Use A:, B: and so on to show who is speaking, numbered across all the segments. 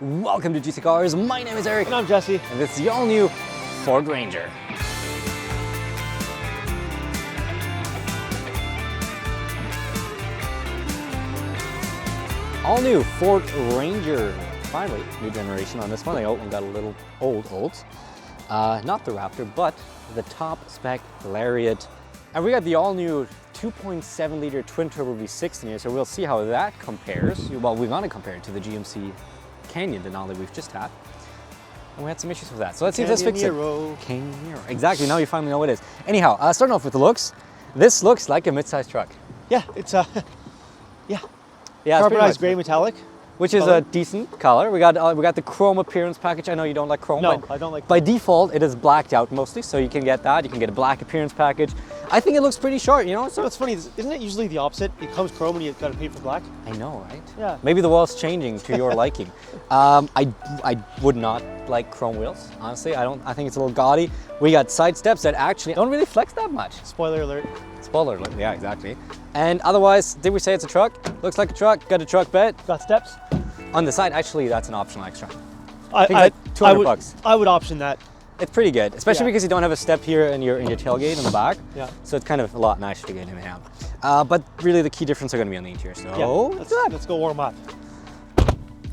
A: Welcome to GC Cars. My name is Eric.
B: And I'm Jesse.
A: And this is the all-new Ford Ranger. All-new Ford Ranger. Finally, new generation on this one. They got a little old. Not the Raptor, but the top spec Lariat. And we got the all-new 2.7 liter twin turbo V6 in here, so we'll see how that compares. Well, we're gonna compare it to the GMC Canyon Denali we've just had. And we had some issues with that. So let's see if this fixes it. Canyon Nero. Exactly, now you finally know what it is. Anyhow, starting off with the looks. This looks like a midsize truck.
B: Yeah, it's
A: Yeah,
B: carbonized gray metallic.
A: Which is a decent color. We got the chrome appearance package. I know you don't like chrome.
B: No,
A: but
B: I don't like
A: by default, it is blacked out mostly, so you can get that. You can get a black appearance package. I think it looks pretty short, you know? So
B: it's funny, isn't it usually the opposite? It comes chrome and you gotta pay for black?
A: I know, right?
B: Yeah.
A: Maybe the world's changing to your liking. I would not like chrome wheels, honestly. I think it's a little gaudy. We got side steps that actually don't really flex that much.
B: Spoiler alert.
A: Spoiler alert, yeah, exactly. And otherwise, did we say it's a truck? Looks like a truck, got a truck bed.
B: Got steps?
A: On the side, actually, that's an optional extra.
B: I
A: think like 200 bucks.
B: I would option that.
A: It's pretty good, especially because you don't have a step here in your tailgate in the back.
B: Yeah.
A: So it's kind of a lot nicer to get in and out. But really, the key difference are going to be on the interior. So
B: yeah, let's go warm up.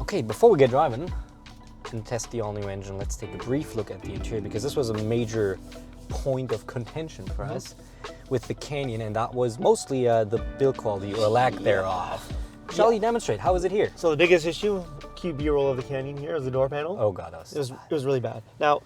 A: Okay, before we get driving and test the all-new engine, let's take a brief look at the interior because this was a major point of contention for us with the Canyon, and that was mostly the build quality or lack thereof. Shall you demonstrate? How is it here?
B: So the biggest issue, QB roll of the Canyon here, is the door panel.
A: Oh god,
B: it was really bad. Now,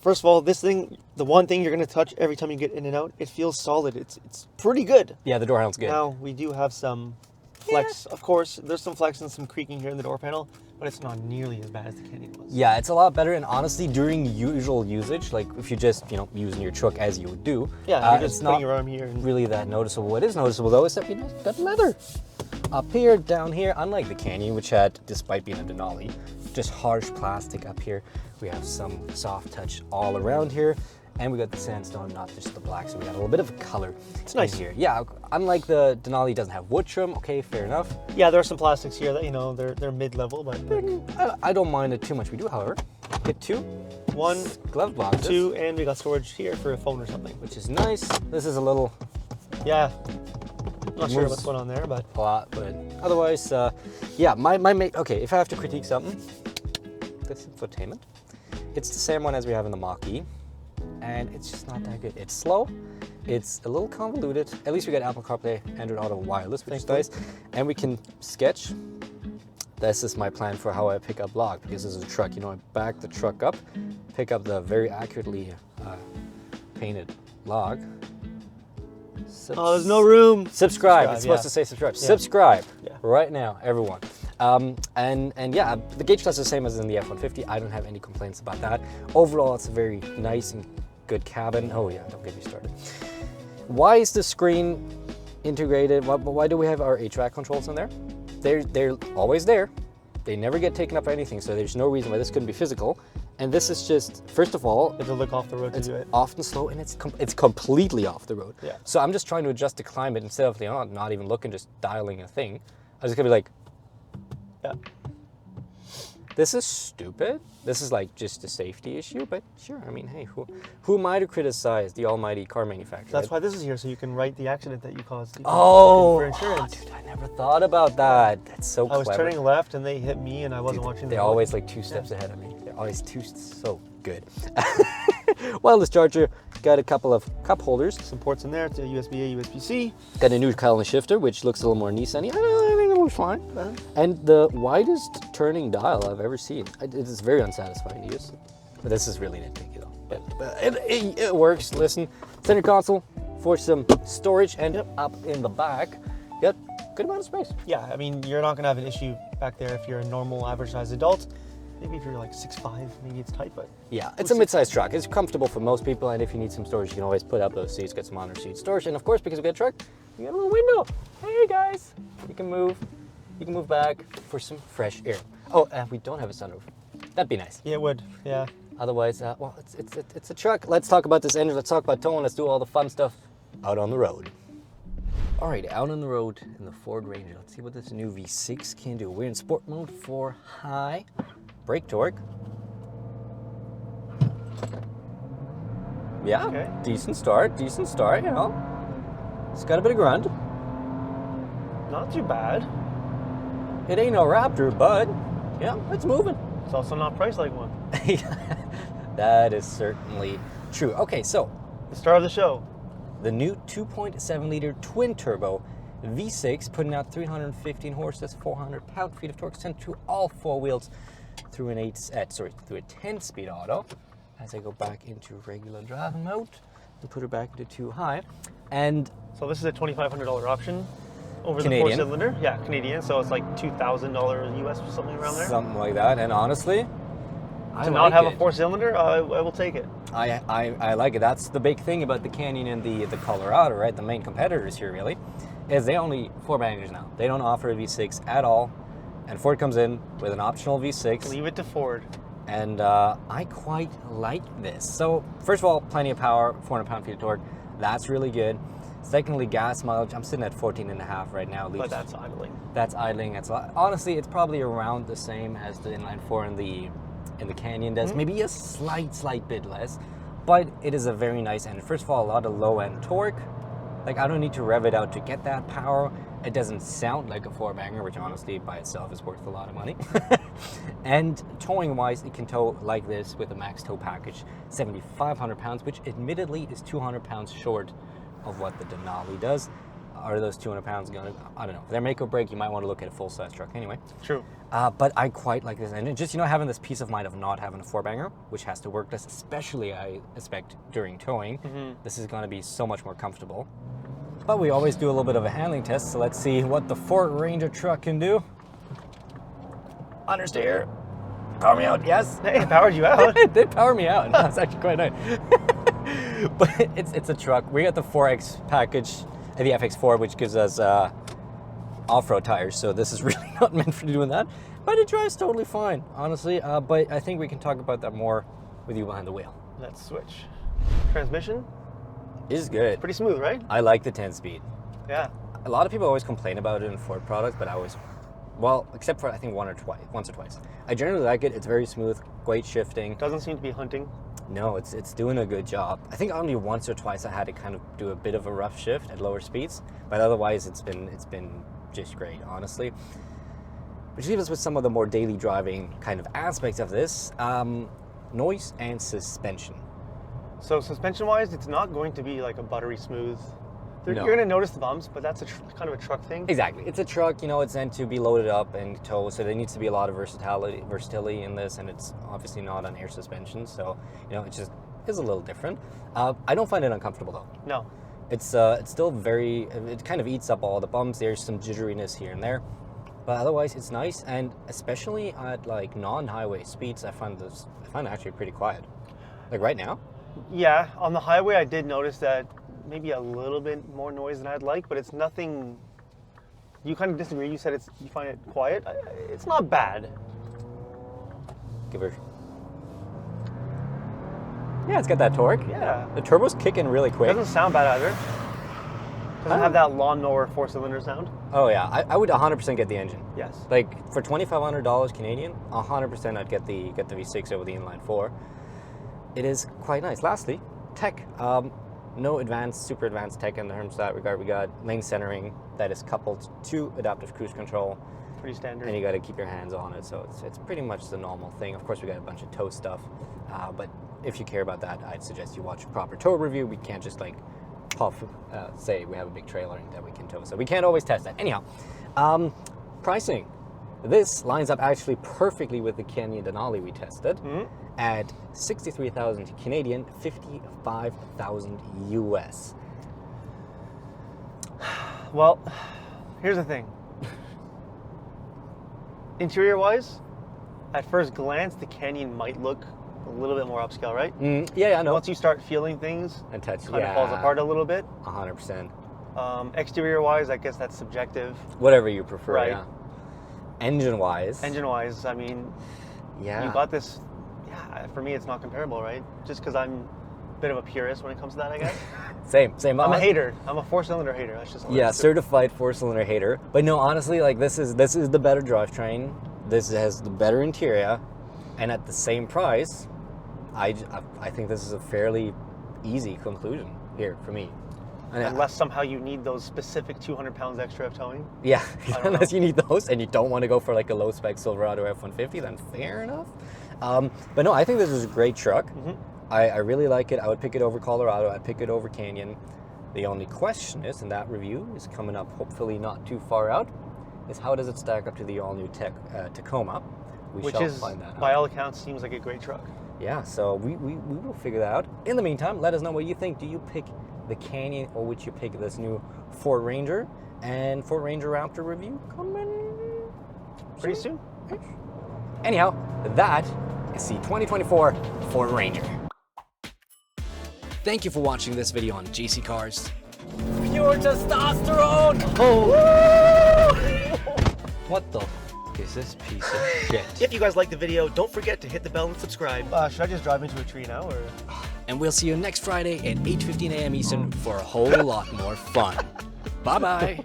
B: first of all, this thing, the one thing you're gonna touch every time you get in and out, it feels solid. It's pretty good.
A: Yeah, the door handle's good.
B: Now we do have some flex, of course. There's some flex and some creaking here in the door panel, but it's not nearly as bad as the Canyon was.
A: Yeah, it's a lot better, and honestly, during usual usage, like if you just using your truck as you would do,
B: yeah, you're just putting your arm here.
A: And really that noticeable. What is noticeable though is that you got leather up here, down here. Unlike the Canyon, which had, despite being a Denali, just harsh plastic up here. We have some soft touch all around here. And we got the sandstone, not just the black, so we got a little bit of color.
B: It's nice
A: here. Yeah, unlike the Denali, it doesn't have wood trim. Okay, fair enough.
B: Yeah, there are some plastics here that they're mid-level, but
A: I don't mind it too much. We do, however, get one glove boxes,
B: and we got storage here for a phone or something,
A: which is nice. This is a little,
B: not sure what's going on there, but
A: a lot. But otherwise, yeah, my okay. If I have to critique something, this infotainment, it's the same one as we have in the Mach-E. And it's just not that good. It's slow, it's a little convoluted. At least we got Apple CarPlay, Android Auto wireless, which is nice. And we can sketch. This is my plan for how I pick up log, because this is a truck. I back the truck up, pick up the very accurately painted log.
B: There's no room.
A: Subscribe. It's supposed to say subscribe. Yeah. Subscribe right now, everyone. And yeah, the gauge class is the same as in the F-150. I don't have any complaints about that. Overall, it's a very nice and good cabin. Oh yeah, don't get me started. Why is the screen integrated? Why do we have our HVAC controls in there? They're always there. They never get taken up or anything, so there's no reason why this couldn't be physical. And this is just, first of all,
B: you have to look off the road to do it.
A: It's often slow, and it's completely off the road.
B: Yeah.
A: So I'm just trying to adjust the climate instead of not even looking, just dialing a thing. I was just gonna be like, yeah. This is stupid. This is like just a safety issue, but sure. I mean, hey, who am I to criticize the almighty car manufacturer?
B: That's why this is here, so you can write the accident that you caused.
A: For
B: insurance.
A: Dude, I never thought about that. That's so clever.
B: I was turning left and they hit me and I wasn't watching.
A: They're always like 2 steps ahead of me. They're always so good. Wireless charger, got a couple of cup holders.
B: Some ports in there to USB-A, USB-C.
A: Got a new column shifter, which looks a little more Nissan-y. I think it looks fine. And the widest turning dial I've ever seen. It is very unsatisfying to use. But this is really nitpicky though. But it works. Listen, center console for some storage, and up in the back, got good amount of space.
B: Yeah, I mean, you're not gonna have an issue back there if you're a normal average sized adult. Maybe if you're like 6'5", maybe it's tight, but...
A: Yeah, it's a mid-sized truck. It's comfortable for most people, and if you need some storage, you can always put up those seats, get some under seat storage. And of course, because we got a truck, you got a little window. Hey guys, you can move back for some fresh air. Oh, and we don't have a sunroof. That'd be nice.
B: Yeah, it would, yeah.
A: Otherwise, well, it's a truck. Let's talk about this engine, let's talk about towing, let's do all the fun stuff out on the road. All right, out on the road in the Ford Ranger. Let's see what this new V6 can do. We're in sport mode for high. Brake torque. Yeah,
B: Okay.
A: decent start, you know. It's got a bit of grunt.
B: Not too bad.
A: It ain't no Raptor, but yeah, it's moving.
B: It's also not priced like one.
A: That is certainly true. Okay, so
B: The star of the show.
A: the new 2.7 liter twin turbo V6 putting out 315 horses, 400 pound-feet of torque sent to all four wheels through a 10-speed auto. As I go back into regular driving mode and put her back into 2 high. And
B: So this is a $2,500 option over
A: Canadian.
B: the 4-cylinder. Yeah, Canadian. So it's like $2,000 US or something around there.
A: something like that. And honestly, I
B: To
A: like
B: not have
A: it.
B: a 4-cylinder, I will take it.
A: I like it. That's the big thing about the Canyon and the Colorado, right? The main competitors here really, is they only 4-bangers now. They don't offer a V6 at all. And Ford comes in with an optional V6.
B: Leave it to Ford.
A: And I quite like this. So first of all, plenty of power, 400 pound-feet of torque. That's really good. Secondly, gas mileage. I'm sitting at 14.5 right now.
B: But that's idling.
A: That's idling. Honestly, it's probably around the same as the inline 4 in the Canyon does. Maybe a slight bit less, but it is a very nice engine. First of all, a lot of low-end torque. Like, I don't need to rev it out to get that power. It doesn't sound like a 4-banger, which honestly by itself is worth a lot of money. And towing wise, it can tow like this with a max tow package, 7,500 pounds, which admittedly is 200 pounds short of what the Denali does. Are those 200 pounds going to, I don't know. If they're make or break, you might want to look at a full-size truck anyway.
B: True.
A: But I quite like this engine. Just, having this peace of mind of not having a 4-banger, which has to work less, especially I expect during towing. This is going to be so much more comfortable. But we always do a little bit of a handling test, so let's see what the Ford Ranger truck can do. Understeer. Power me out, yes.
B: Hey, it powered you out.
A: It did power me out. That's actually quite nice. But it's a truck. We got the 4X package, the FX4, which gives us off-road tires, so this is really not meant for doing that. But it drives totally fine, honestly. But I think we can talk about that more with you behind the wheel.
B: Let's switch. Transmission,
A: It's good.
B: pretty smooth, right?
A: I like the 10-speed.
B: Yeah.
A: A lot of people always complain about it in Ford products, but I always, well, except for I think once or twice. I generally like it. It's very smooth, great shifting.
B: Doesn't seem to be hunting.
A: No, it's doing a good job. I think only once or twice I had to kind of do a bit of a rough shift at lower speeds, but otherwise it's been just great, honestly. Which leaves us with some of the more daily driving kind of aspects of this, noise and suspension.
B: So suspension-wise, it's not going to be like a buttery smooth.
A: No.
B: You're going to notice the bumps, but that's kind of a truck thing.
A: Exactly. It's a truck, it's meant to be loaded up and tow, so there needs to be a lot of versatility in this, and it's obviously not on air suspension, so, it just is a little different. I don't find it uncomfortable, though.
B: No.
A: It's still it kind of eats up all the bumps. There's some jitteriness here and there, but otherwise it's nice, and especially at like non-highway speeds, I find it actually pretty quiet. Like right now.
B: Yeah, on the highway I did notice that maybe a little bit more noise than I'd like, but it's nothing. You kind of disagree. You said you find it quiet. It's not bad.
A: Give her. Yeah, it's got that torque.
B: Yeah.
A: The turbo's kicking really
B: It
A: quick.
B: doesn't sound bad either. Doesn't have that lawnmower 4-cylinder sound.
A: Oh yeah, I would 100% get the engine.
B: Yes.
A: Like for $2,500 Canadian, 100% I'd get the V6 over the inline 4. It is quite nice. Lastly, tech. No super advanced tech in terms of that regard. We got lane centering that is coupled to adaptive cruise control.
B: Pretty standard.
A: And you got to keep your hands on it, so it's pretty much the normal thing. Of course, we got a bunch of tow stuff, but if you care about that, I'd suggest you watch a proper tow review. We can't just like say we have a big trailer that we can tow, so we can't always test that. Anyhow, pricing. This lines up actually perfectly with the Canyon Denali we tested at 63,000 Canadian, 55,000 US.
B: Well, here's the thing. Interior-wise, at first glance, the Canyon might look a little bit more upscale, right?
A: Yeah, I know.
B: Once you start feeling things,
A: And touch,
B: it kind of falls apart a little bit.
A: 100%.
B: Exterior-wise, I guess that's subjective.
A: Whatever you prefer,
B: Right.
A: yeah. Engine-wise.
B: Engine-wise, I mean,
A: Yeah.
B: you got this. Yeah, for me, it's not comparable, right? Just because I'm a bit of a purist when it comes to that, I guess.
A: Same.
B: I'm a hater. I'm a 4-cylinder hater. That's just all
A: Yeah,
B: there is to it.
A: certified 4-cylinder hater. But no, honestly, like this is the better drivetrain. This has the better interior. And at the same price, I think this is a fairly easy conclusion here for me.
B: Unless somehow you need those specific 200 pounds extra of towing.
A: Yeah, unless you need those and you don't want to go for like a low spec Silverado F-150, then fair enough. But no, I think this is a great truck. I really like it. I would pick it over Colorado. I'd pick it over Canyon. The only question is, and that review is coming up hopefully not too far out, is how does it stack up to the all-new Tacoma?
B: Which is, by all accounts, seems like a great truck.
A: Yeah, so we will figure that out. In the meantime, let us know what you think. Do you pick the Canyon or would you pick this new Ford Ranger? And Ford Ranger Raptor review coming
B: pretty soon.
A: Anyhow, that is the 2024 Ford Ranger. Thank you for watching this video on JC Cars. Pure testosterone! Oh! What the is this piece of shit?
C: If you guys like the video, don't forget to hit the bell and subscribe.
B: Should I just drive into a tree now, or?
A: And we'll see you next Friday at 8:15 a.m. Eastern for a whole lot more fun. Bye-bye.